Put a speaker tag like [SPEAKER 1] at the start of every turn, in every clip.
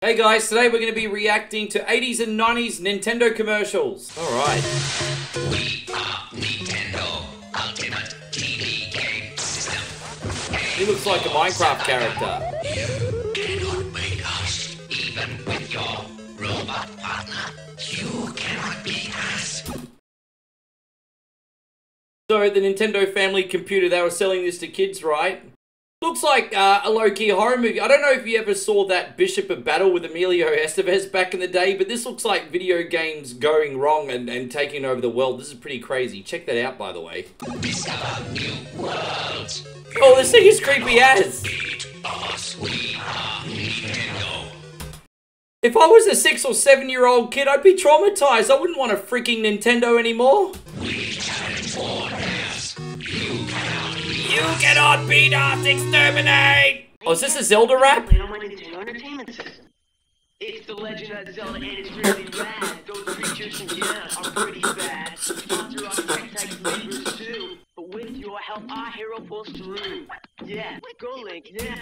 [SPEAKER 1] Hey guys, today we're going to be reacting to 80s and 90s Nintendo commercials. Alright.
[SPEAKER 2] We are Nintendo Ultimate TV Game System.
[SPEAKER 1] He looks like a Minecraft character.
[SPEAKER 2] You cannot beat us, even with your robot partner. You cannot beat us.
[SPEAKER 1] So, the Nintendo family computer, they were selling this to kids, right? Looks like a low-key horror movie. I don't know if you ever saw that Bishop of Battle with Emilio Estevez back in the day, but this looks like video games going wrong and taking over the world. This is pretty crazy. Check that out, by the way.
[SPEAKER 2] Discover new worlds.
[SPEAKER 1] Oh, this thing is creepy as.
[SPEAKER 2] Beat us. We are Nintendo.
[SPEAKER 1] If I was a 6 or 7-year-old kid, I'd be traumatized. I wouldn't want a freaking Nintendo anymore.
[SPEAKER 2] We challenge borders.
[SPEAKER 1] You cannot beat us, exterminate! Oh, is this a Zelda rap?
[SPEAKER 3] On my Nintendo Entertainment System. It's the Legend of Zelda and it's really bad. Those creatures from Vienna are pretty bad. Sponsor us Tech Neighbors too. But with your help, our hero pulls through. Yeah, go Link, yeah.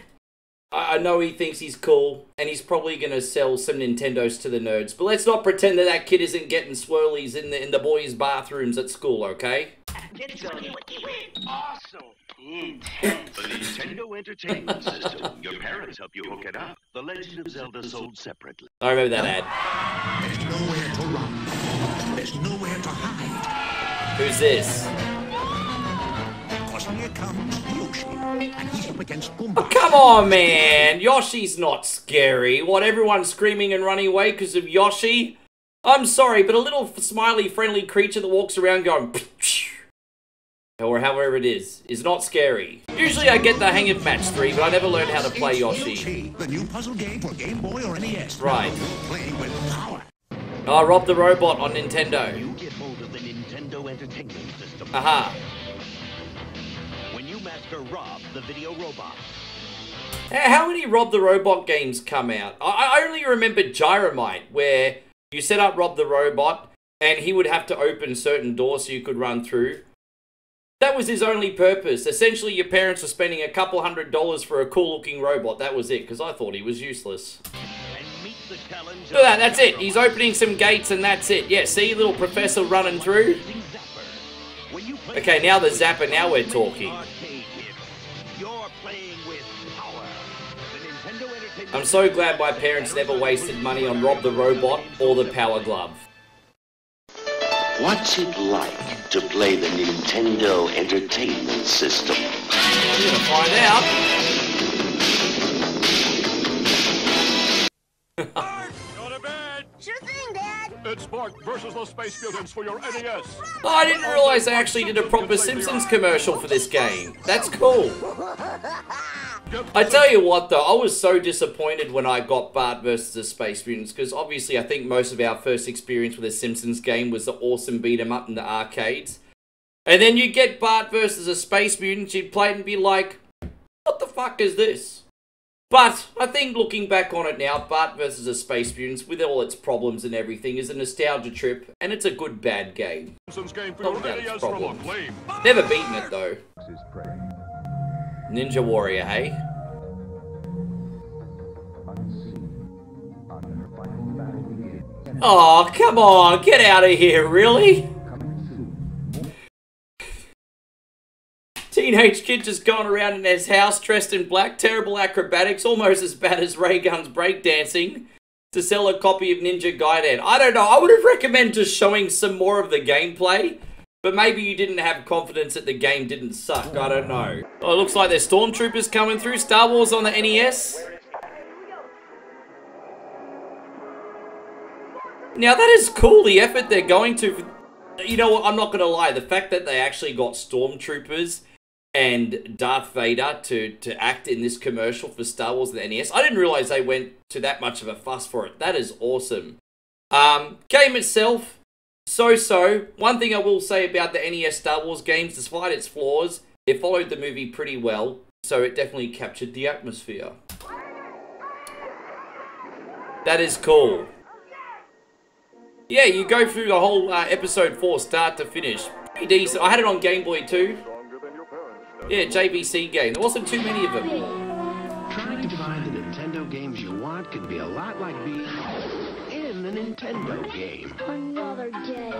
[SPEAKER 1] I know he thinks he's cool, and he's probably gonna sell some Nintendos to the nerds, but let's not pretend that that kid isn't getting swirlies in the boys' bathrooms at school, okay?
[SPEAKER 3] Get Zelda. Awesome.
[SPEAKER 4] The Nintendo Entertainment System. Your parents help you hook it up. The Legend of Zelda sold separately.
[SPEAKER 1] I remember that ad.
[SPEAKER 5] There's nowhere to run. There's nowhere to hide.
[SPEAKER 1] Who's this?
[SPEAKER 5] Cause here comes Yoshi, and he's up against Goomba.
[SPEAKER 1] Oh, come on, man! Yoshi's not scary. What, everyone's screaming and running away because of Yoshi? I'm sorry, but a little smiley, friendly creature that walks around going... or however it is not scary. Usually I get the hang of match 3, but I never learned how to play Yoshi.
[SPEAKER 5] The new puzzle game for Game Boy or NES.
[SPEAKER 1] Right.
[SPEAKER 5] Playing with power.
[SPEAKER 1] Oh, Rob the Robot on Nintendo.
[SPEAKER 4] You get hold of the Nintendo Entertainment System.
[SPEAKER 1] Aha.
[SPEAKER 4] When you master Rob, the video robot.
[SPEAKER 1] How many Rob the Robot games come out? I only remember Gyromite, where you set up Rob the Robot, and he would have to open certain doors so you could run through. That was his only purpose. Essentially, your parents were spending a couple $100 for a cool-looking robot. That was it, because I thought he was useless.
[SPEAKER 4] And meet the challenge.
[SPEAKER 1] Look at that, that's it. He's opening some gates and that's it. Yeah, see, little professor running through. Okay, now the Zapper, now we're talking. I'm so glad my parents never wasted money on Rob the Robot or the Power Glove.
[SPEAKER 6] What's it like to play the Nintendo Entertainment System?
[SPEAKER 1] We're gonna find out.
[SPEAKER 4] Go to bed!
[SPEAKER 7] Sure thing, Dad.
[SPEAKER 4] It's Mark versus the Space Mutants for your NES.
[SPEAKER 1] Oh, I didn't realize they actually did a proper Simpsons commercial for this game. That's cool. I tell you what though, I was so disappointed when I got Bart vs. the Space Mutants, because obviously I think most of our first experience with a Simpsons game was the awesome beat 'em up in the arcades. And then you get Bart vs. the Space Mutants, you'd play it and be like, what the fuck is this? But I think looking back on it now, Bart vs. the Space Mutants, with all its problems and everything, is a nostalgia trip, and it's a good bad game. Not without its problems. Never beaten it though. Ninja Warrior, hey? Oh, come on, get out of here, really? Teenage kid just going around in his house dressed in black, terrible acrobatics, almost as bad as Ray Gun's breakdancing, to sell a copy of Ninja Gaiden. I don't know, I would have recommended just showing some more of the gameplay. But maybe you didn't have confidence that the game didn't suck, I don't know. Oh, it looks like there's stormtroopers coming through. Star Wars on the NES. Now that is cool, the effort they're going to. You know what, I'm not gonna lie. The fact that they actually got stormtroopers and Darth Vader to act in this commercial for Star Wars on the NES. I didn't realize they went to that much of a fuss for it. That is awesome. Game itself. So, one thing I will say about the NES Star Wars games, despite its flaws, it followed the movie pretty well, so it definitely captured the atmosphere. That is cool. Yeah, you go through the whole episode 4, start to finish. Pretty decent. I had it on Game Boy too. Yeah, JVC game. There wasn't too many of them.
[SPEAKER 8] Trying to find the Nintendo games you want could be a lot
[SPEAKER 7] like being in a Nintendo game.
[SPEAKER 8] Another day.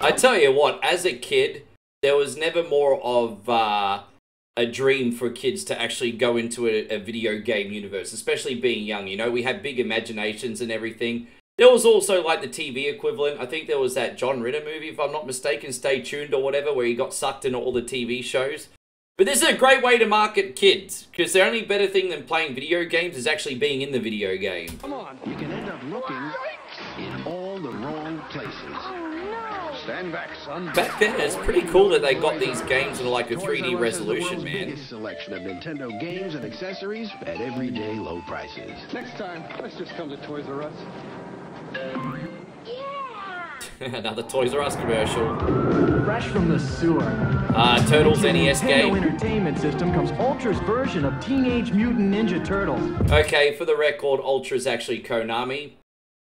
[SPEAKER 1] I tell you what, as a kid, there was never more of a dream for kids to actually go into a video game universe, especially being young. You know, we had big imaginations and everything. There was also like the TV equivalent. I think there was that John Ritter movie, if I'm not mistaken, Stay Tuned or whatever, where he got sucked into all the TV shows. But this is a great way to market kids, because the only better thing than playing video games is actually being in the video game.
[SPEAKER 7] Come on, you can end up looking in all the wrong places. Stand back, son.
[SPEAKER 1] Back then, it's pretty cool that they got these games in like a 3D resolution, man.
[SPEAKER 7] Biggest selection of Nintendo games and accessories at everyday low prices.
[SPEAKER 9] Next time, let's just come to Toys R Us.
[SPEAKER 1] Another Toys R Us commercial.
[SPEAKER 10] Fresh from the sewer.
[SPEAKER 1] Turtles NES
[SPEAKER 10] Nintendo
[SPEAKER 1] game.
[SPEAKER 10] Entertainment System comes Ultra's version of Teenage Mutant Ninja Turtles.
[SPEAKER 1] Okay, for the record, Ultra's actually Konami.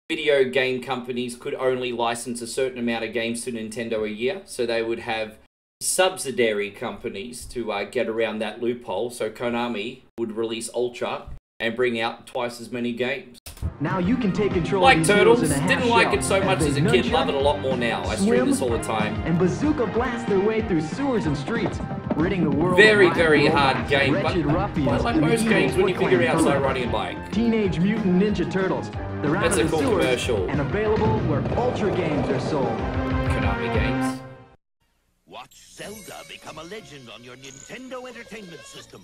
[SPEAKER 1] Video game companies could only license a certain amount of games to Nintendo a year, so they would have subsidiary companies to get around that loophole. So Konami would release Ultra and bring out twice as many games.
[SPEAKER 10] Now you can take control
[SPEAKER 1] Like
[SPEAKER 10] of these
[SPEAKER 1] Turtles,
[SPEAKER 10] heroes in a half
[SPEAKER 1] didn't like
[SPEAKER 10] shell
[SPEAKER 1] it so much as a
[SPEAKER 10] they
[SPEAKER 1] kid,
[SPEAKER 10] nunchuck,
[SPEAKER 1] love it a lot more now. I stream
[SPEAKER 10] swim,
[SPEAKER 1] this all the time.
[SPEAKER 10] And bazooka blast their way through sewers and streets, ridding the world
[SPEAKER 1] Very,
[SPEAKER 10] of
[SPEAKER 1] very
[SPEAKER 10] robots,
[SPEAKER 1] hard game, but
[SPEAKER 10] wretched ruffians,
[SPEAKER 1] like
[SPEAKER 10] and
[SPEAKER 1] most
[SPEAKER 10] evil
[SPEAKER 1] games when you
[SPEAKER 10] Foot
[SPEAKER 1] figure
[SPEAKER 10] Clan
[SPEAKER 1] out start
[SPEAKER 10] killers.
[SPEAKER 1] riding a bike.
[SPEAKER 10] Teenage Mutant Ninja Turtles. They're out
[SPEAKER 1] That's
[SPEAKER 10] of
[SPEAKER 1] a
[SPEAKER 10] the
[SPEAKER 1] cool
[SPEAKER 10] sewers
[SPEAKER 1] commercial.
[SPEAKER 10] and available where Ultra games are sold.
[SPEAKER 1] Konami games.
[SPEAKER 5] Watch Zelda become a legend on your Nintendo Entertainment System.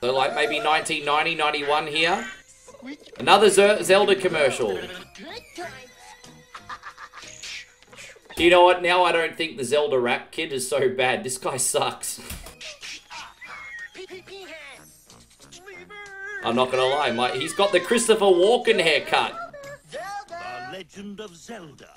[SPEAKER 1] So like maybe 1990, 91 here. Another Zelda commercial. You know what? Now I don't think the Zelda rap kid is so bad. This guy sucks. I'm not gonna lie, he's got the Christopher Walken haircut.
[SPEAKER 5] The Legend of Zelda.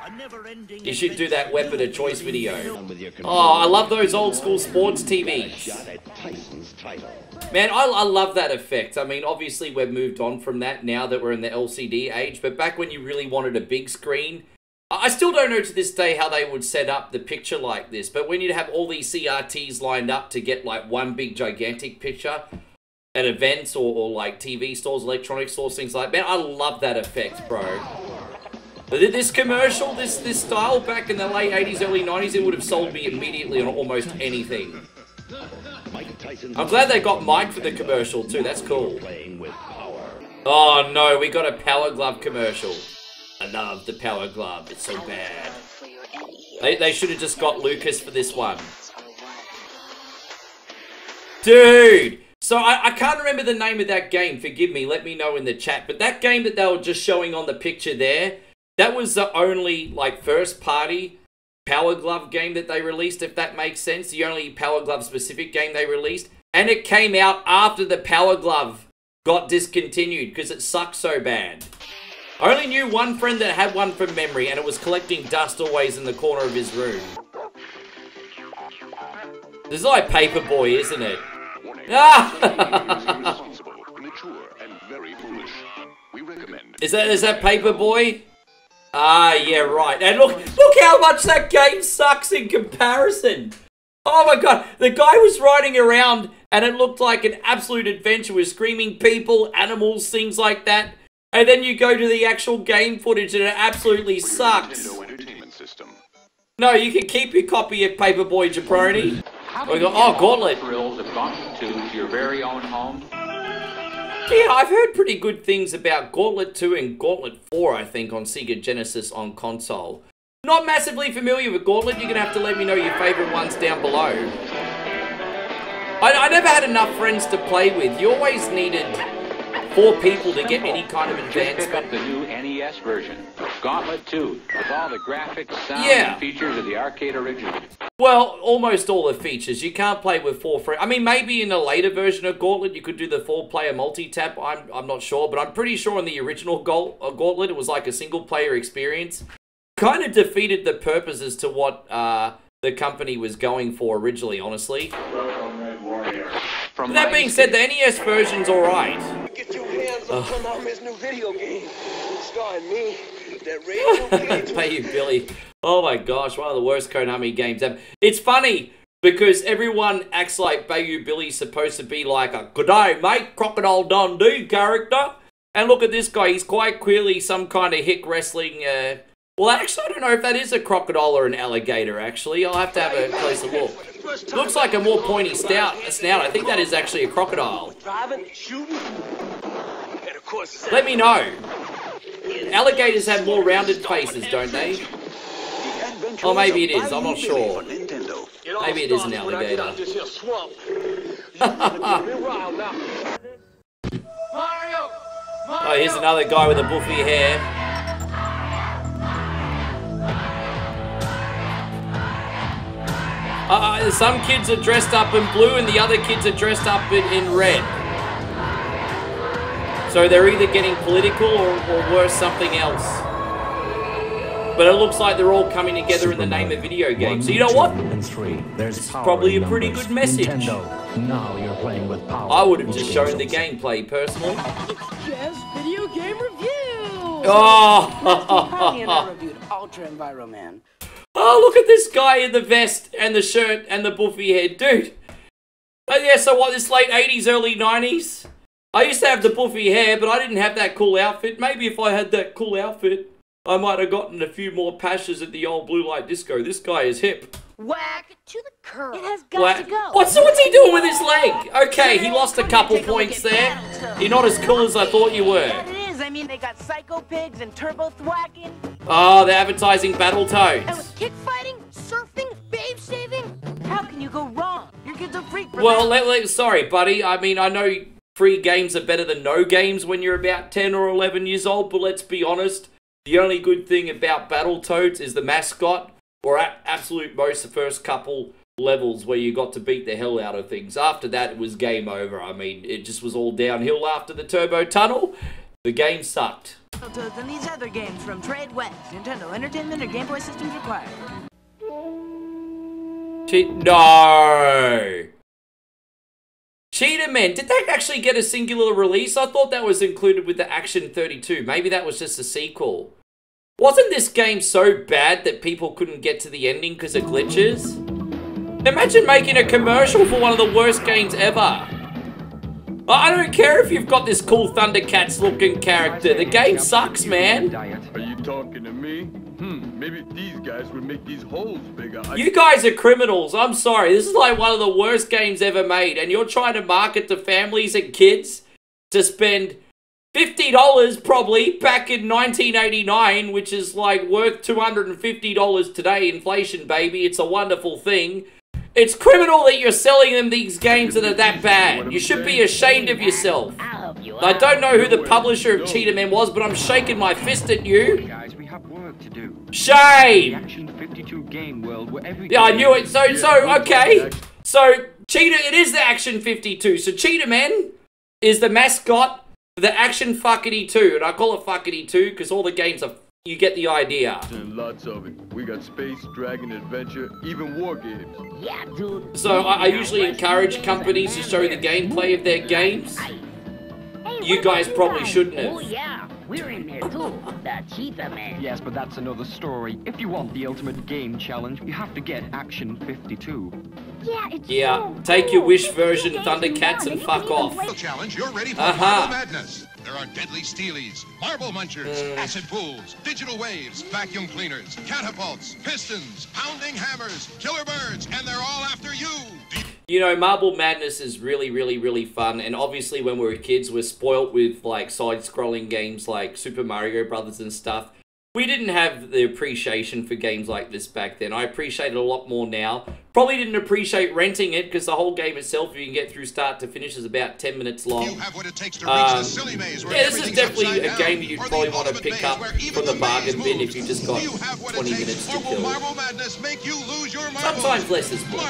[SPEAKER 5] A never-ending
[SPEAKER 1] You should do that weapon of choice video.
[SPEAKER 7] With your
[SPEAKER 1] Oh, I love those old school sports TVs.
[SPEAKER 6] Shot at Tyson's title.
[SPEAKER 1] Man, I love that effect. I mean, obviously we've moved on from that now that we're in the LCD age, but back when you really wanted a big screen, I still don't know to this day how they would set up the picture like this, but when you'd have all these CRTs lined up to get like one big gigantic picture at events or like TV stores, electronic stores, things like that, man, I love that effect, bro. This commercial, this style back in the late 80s, early 90s, it would have sold me immediately on almost anything. I'm glad they got Mike for the commercial too, that's cool. Oh no, we got a Power Glove commercial. I love the Power Glove, it's so bad. They should have just got Lucas for this one. Dude! So I can't remember the name of that game, forgive me, let me know in the chat. But that game that they were just showing on the picture there, that was the only like first party Power Glove game that they released, if that makes sense. The only Power Glove specific game they released. And it came out after the Power Glove got discontinued because it sucked so bad. I only knew one friend that had one from memory, and it was collecting dust always in the corner of his room. This is like Paperboy, isn't it? Ah! Is that Paperboy? Ah, yeah, right. And look how much that game sucks in comparison. Oh my god, the guy was riding around and it looked like an absolute adventure with screaming people, animals, things like that. And then you go to the actual game footage and it absolutely sucks. No, you can keep your copy of Paperboy Jabroni. Oh, Gauntlet.
[SPEAKER 11] Thrills have gone to your very own home.
[SPEAKER 1] Yeah, I've heard pretty good things about Gauntlet 2 and Gauntlet 4, I think, on Sega Genesis on console. Not massively familiar with Gauntlet, you're going to have to let me know your favourite ones down below. I never had enough friends to play with. You always needed 4 people to get any kind of advancement.
[SPEAKER 11] Just pick up the new NES version, Gauntlet 2, with all the graphics, sound,
[SPEAKER 1] Yeah.
[SPEAKER 11] and features of the arcade original.
[SPEAKER 1] Well, almost all the features. You can't play with 4 friends. I mean, maybe in a later version of Gauntlet, you could do the 4-player multi-tap. I'm not sure, but I'm pretty sure in the original Gauntlet, it was like a single-player experience. Kind of defeated the purpose as to what the company was going for originally, honestly. But that being said, the NES version's alright.
[SPEAKER 12] Get your hands on Konami's new video game. Starring me, that radio
[SPEAKER 1] Pay you, Billy. Oh my gosh, one of the worst Konami games ever. It's funny because everyone acts like Bayou Billy's supposed to be like a "G'day, mate, Crocodile Dundee" character. And look at this guy. He's quite clearly some kind of hick wrestling. Well, actually, I don't know if that is a crocodile or an alligator, actually. I'll have to have a closer look. Looks like a more pointy snout. I think that is actually a crocodile. Let me know. Alligators have more rounded faces, don't they? Or maybe it is. I'm not sure. Maybe it is an alligator. Oh, here's another guy with a buffy hair. Some kids are dressed up in blue and the other kids are dressed up in red. So they're either getting political or worse, something else. But it looks like they're all coming together in the name of video games. So you know what? This is probably a pretty good message.
[SPEAKER 10] Now you're playing with power.
[SPEAKER 1] I would have just shown the gameplay, personally.
[SPEAKER 13] Yes, video game review.
[SPEAKER 1] Oh!
[SPEAKER 13] Reviewed Ultra Enviroman.
[SPEAKER 1] Oh, look at this guy in the vest and the shirt and the buffy head. Dude. Oh, yeah, so what, this late 80s, early 90s? I used to have the buffy hair, but I didn't have that cool outfit. Maybe if I had that cool outfit, I might have gotten a few more pashes at the old blue light disco. This guy is hip.
[SPEAKER 8] Whack to the curb. It has got to go.
[SPEAKER 1] What's he doing with his leg? Okay, he lost a couple points there. You're not as cool as I thought you were.
[SPEAKER 13] Yeah, it is. I mean, they got Psycho Pigs and Turbo Thwacking.
[SPEAKER 1] Oh, they're advertising Battletoads.
[SPEAKER 8] And with kick fighting, surfing, babe saving.
[SPEAKER 13] How can you go wrong? Your kid's a freak for
[SPEAKER 1] well,
[SPEAKER 13] that.
[SPEAKER 1] sorry, buddy. I mean, I know free games are better than no games when you're about 10 or 11 years old, but let's be honest. The only good thing about Battletoads is the mascot, or at absolute most the first couple levels where you got to beat the hell out of things. After that, it was game over. I mean, it just was all downhill after the Turbo Tunnel. The game sucked.
[SPEAKER 13] Battletoads and these other games from Trade West, Nintendo Entertainment or Game Boy systems required.
[SPEAKER 1] No! Cheetah Men, did that actually get a singular release? I thought that was included with the Action 32. Maybe that was just a sequel. Wasn't this game so bad that people couldn't get to the ending because of glitches? Imagine making a commercial for one of the worst games ever. I don't care if you've got this cool Thundercats looking character. The game sucks, man.
[SPEAKER 14] Are you talking to me? Maybe these guys would make these holes bigger.
[SPEAKER 1] You guys are criminals. I'm sorry. This is like one of the worst games ever made. And you're trying to market to families and kids to spend $50 probably back in 1989, which is like worth $250 today. Inflation, baby. It's a wonderful thing. It's criminal that you're selling them these games that are that bad. You should be ashamed of yourself. I don't know who the publisher of Cheetah Men was, but I'm shaking my fist at you.
[SPEAKER 15] Guys, we have work to do.
[SPEAKER 1] Shame!
[SPEAKER 15] Action 52 game world where every
[SPEAKER 1] yeah, I knew it. So, okay. So, Cheetah, it is the Action 52. So, Cheetah Men is the mascot for the Action Fuckity 2. And I call it Fuckity 2 because all the games are... You get the idea.
[SPEAKER 14] And lots of it. We got space, dragon, adventure, even war games.
[SPEAKER 8] Yeah, dude.
[SPEAKER 1] So I usually encourage companies to show the gameplay of their games. You guys probably shouldn't have.
[SPEAKER 8] Oh yeah, we're in there too. The Cheetah Man.
[SPEAKER 15] Yes, but that's another story. If you want the ultimate game challenge, you have to get Action 52.
[SPEAKER 8] Yeah, it's
[SPEAKER 1] yeah, take your Wish version, Thundercats, and fuck off.
[SPEAKER 16] Challenge, you're ready for Marble Madness. There are deadly steelies, marble munchers, acid pools, digital waves, vacuum cleaners, catapults, pistons, pounding hammers, killer birds, and they're all after you.
[SPEAKER 1] You know, Marble Madness is really, really, really fun. And obviously when we were kids, we're spoilt with like side-scrolling games like Super Mario Brothers and stuff. We didn't have the appreciation for games like this back then. I appreciate it a lot more now. Probably didn't appreciate renting it because the whole game itself, you can get through start to finish, is about 10 minutes long.
[SPEAKER 16] You have what it takes to reach the silly maze where
[SPEAKER 1] yeah, this is definitely a game that you'd probably want to pick up from the bargain bin if you just got 20 minutes to kill. Sometimes less is more.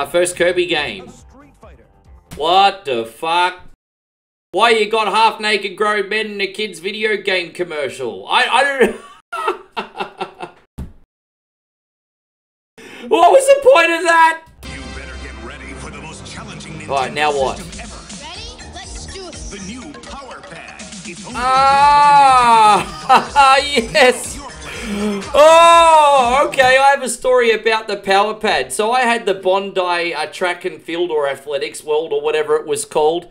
[SPEAKER 1] First Kirby game. What the fuck? Why you got half-naked grown men in a kid's video game commercial? I don't know. What was the point of that?
[SPEAKER 5] You better get ready for the most challenging Nintendo
[SPEAKER 1] Alright, now what?
[SPEAKER 5] Ready? Let's do it. The new Power Pad.
[SPEAKER 1] Yes. Oh, okay. I have a story about the Power Pad. So I had the Bondi track and field or athletics world or whatever it was called.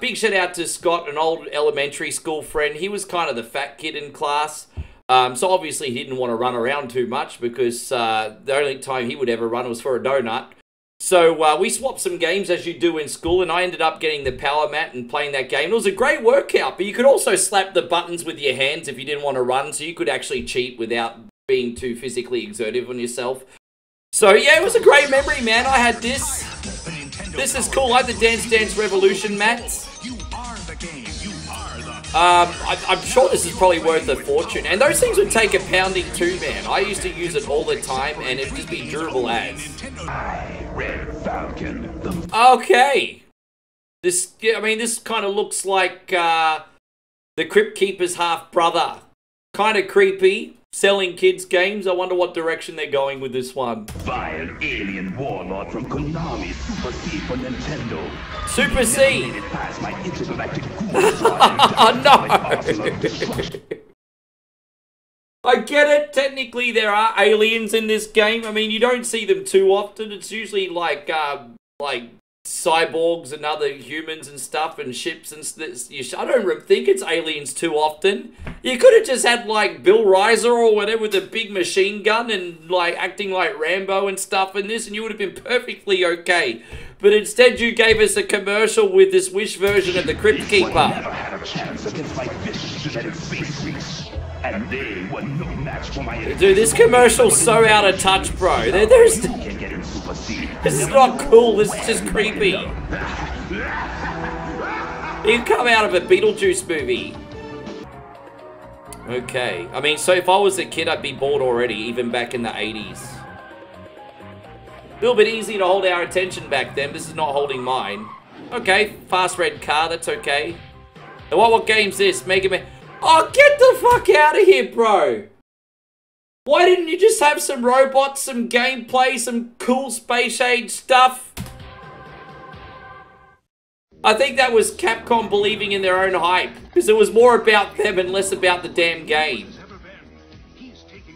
[SPEAKER 1] Big shout out to Scott, an old elementary school friend. He was kind of the fat kid in class. So obviously he didn't want to run around too much because the only time he would ever run was for a donut. So we swapped some games as you do in school, and I ended up getting the power mat and playing that game. It was a great workout, but you could also slap the buttons with your hands if you didn't want to run, so you could actually cheat without being too physically exertive on yourself. So yeah, it was a great memory, man. I had this. This is cool. I like the Dance Dance Revolution mats. I'm sure this is probably worth a fortune. And those things would take a pounding too, man. I used to use it all the time, and it'd just be durable as.
[SPEAKER 7] Red Falcon.
[SPEAKER 1] Okay. This kind of looks like the Crypt Keeper's half-brother. Kind of creepy. Selling kids games. I wonder what direction they're going with this one.
[SPEAKER 7] By an alien warlord from Konami, Super C for Nintendo.
[SPEAKER 1] Super C! Oh no! I get it. Technically, there are aliens in this game. I mean, you don't see them too often. It's usually like cyborgs and other humans and stuff and ships and I don't think it's aliens too often. You could have just had like Bill Reiser or whatever with a big machine gun and like acting like Rambo and stuff in this, and you would have been perfectly okay. But instead you gave us a commercial with this Wish version of the Crypt Keeper.
[SPEAKER 7] Never had a chance against my vicious genetic face freaks. And they were no match for my...
[SPEAKER 1] Dude, this commercial's so out of touch, bro. This is not cool. This is just creepy. You come out of a Beetlejuice movie. Okay. I mean, so if I was a kid, I'd be bored already, even back in the 80s. A little bit easy to hold our attention back then. This is not holding mine. Okay, fast red car. That's okay. And what game's this? Mega Man... Oh, get the fuck out of here, bro. Why didn't you just have some robots, some gameplay, some cool space age stuff? I think that was Capcom believing in their own hype, because it was more about them and less about the damn game.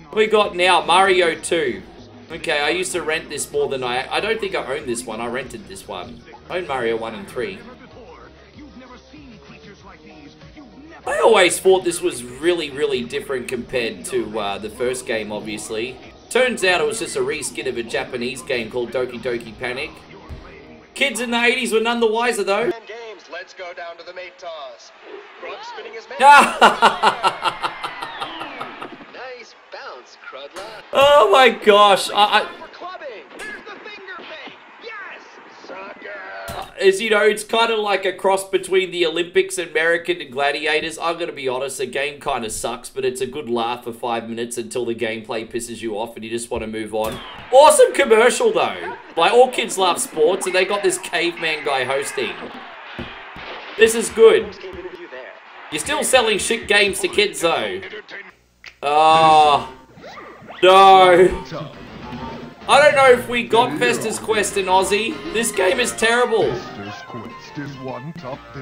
[SPEAKER 1] What we got now? Mario 2. Okay, I used to rent this more than I don't think I own this one. I rented this one. I own Mario 1 and 3. I always thought this was really, really different compared to the first game, obviously. Turns out it was just a reskin of a Japanese game called Doki Doki Panic. Kids in the 80s were none the wiser, though.
[SPEAKER 17] Games, let's go down to the mate toss. Crud spinning his man. Nice bounce, Crudla.
[SPEAKER 1] Oh my gosh. As you know, it's kind of like a cross between the Olympics and American Gladiators. I'm going to be honest, the game kind of sucks, but it's a good laugh for 5 minutes until the gameplay pisses you off and you just want to move on. Awesome commercial, though. Like, all kids love sports, and they got this caveman guy hosting. This is good. You're still selling shit games to kids, though. Oh, no. I don't know if we got Fester's Quest in Aussie. This game is terrible.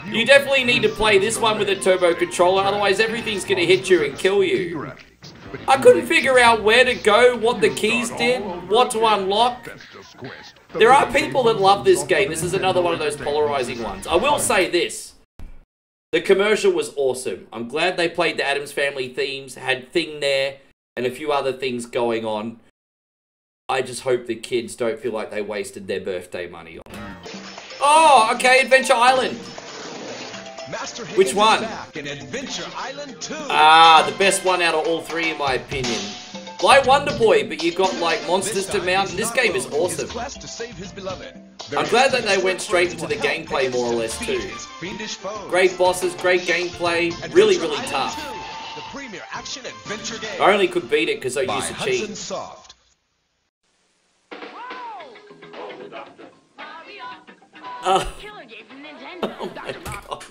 [SPEAKER 1] You definitely need to play this one with a turbo controller, otherwise everything's going to hit you and kill you. I couldn't figure out where to go, what the keys did, what to unlock. There are people that love this game. This is another one of those polarizing ones. I will say this. The commercial was awesome. I'm glad they played the Addams Family themes, had Thing there, and a few other things going on. I just hope the kids don't feel like they wasted their birthday money on it. Oh, okay, Adventure Island. Which one?
[SPEAKER 17] Adventure Island 2.
[SPEAKER 1] Ah, the best one out of all three, in my opinion. Like Wonder Boy, but you got like monsters to mount, and this game is awesome. I'm glad that they went straight into the gameplay more or less too. Great bosses, great gameplay, really, really tough. I only could beat it because I used to cheat. Oh my god.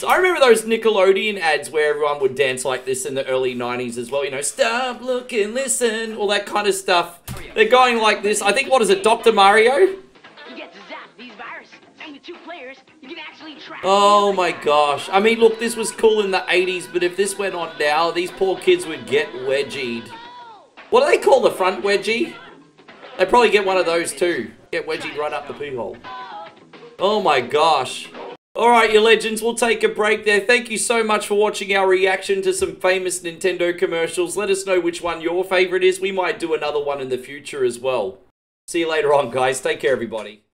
[SPEAKER 1] So I remember those Nickelodeon ads where everyone would dance like this in the early 90s as well. You know, stop, look, and listen, all that kind of stuff. They're going like this. I think, what is it, Dr. Mario?
[SPEAKER 8] You get to zap these viruses, and with 2 players, you can actually track.
[SPEAKER 1] Oh my gosh. I mean, look, this was cool in the 80s, but if this went on now, these poor kids would get wedgied. What do they call the front wedgie? They probably get one of those too. Get wedgied right up the pee hole. Oh my gosh. Alright, you legends, we'll take a break there. Thank you so much for watching our reaction to some famous Nintendo commercials. Let us know which one your favorite is. We might do another one in the future as well. See you later on, guys. Take care, everybody.